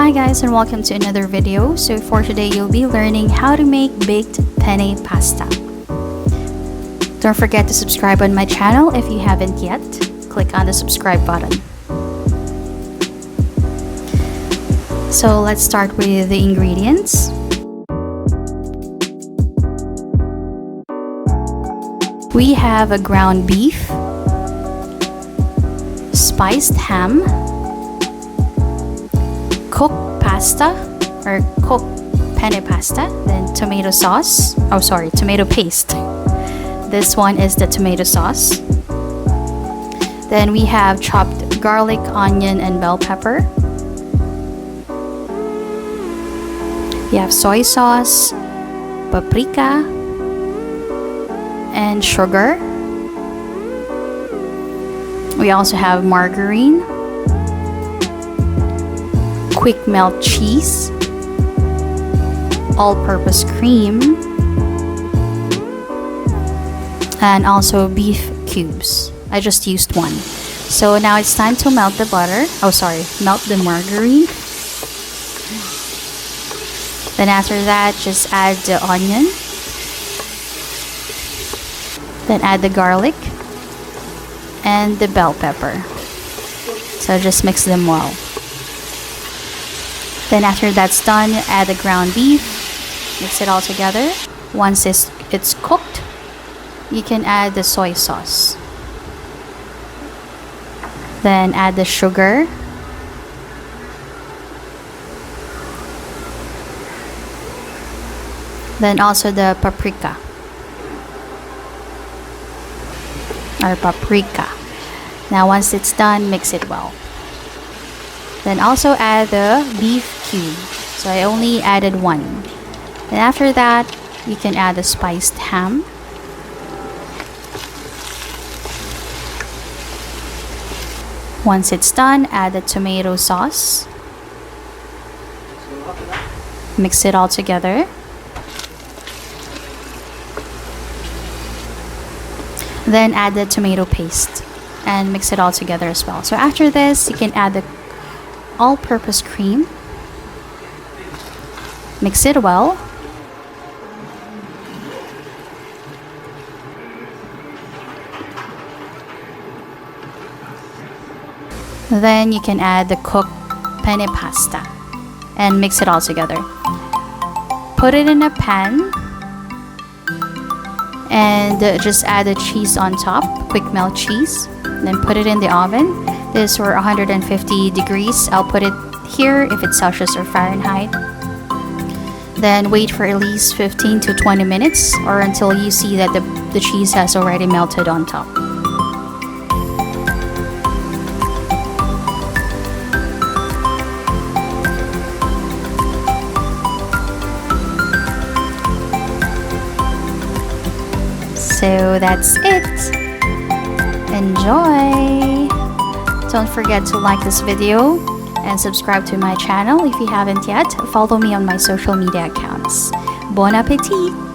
Hi guys, and welcome to another video. So for today you'll be learning how to make baked penne pasta. Don't forget to subscribe on my channel if you haven't yet. Click on the subscribe button. So let's start with the ingredients. We have a ground beef, spiced ham, cooked pasta or cooked penne pasta, then tomato sauce. Tomato paste. This one is the tomato sauce. Then we have chopped garlic, onion, and bell pepper. We have soy sauce, paprika, and sugar. We also have margarine, Quickmelt cheese, all-purpose cream, and also beef cubes. I just used one. So now it's time to melt the butter. Melt the margarine. Then after that, just add the onion. Then add the garlic and the bell pepper. So just mix them well. Then after that's done, add the ground beef, mix it all together. Once it's cooked, you can add the soy sauce. Then add the sugar. Then also the paprika. Now once it's done, mix it well. Then also add the beef cube. So I only added one. And after that, you can add the spiced ham. Once it's done, add the tomato sauce. Mix it all together. Then add the tomato paste and mix it all together as well. So after this, you can add the all-purpose cream. Mix it well. Then you can add the cooked penne pasta and mix it all together. Put it in a pan and just add the cheese on top, Quickmelt cheese. Then put it in the oven. This for 150 degrees. I'll put it here if it's Celsius or Fahrenheit. Then wait for at least 15 to 20 minutes or until you see that the cheese has already melted on top. So that's it. Enjoy! Don't forget to like this video and subscribe to my channel if you haven't yet. Follow me on my social media accounts. Bon appetit!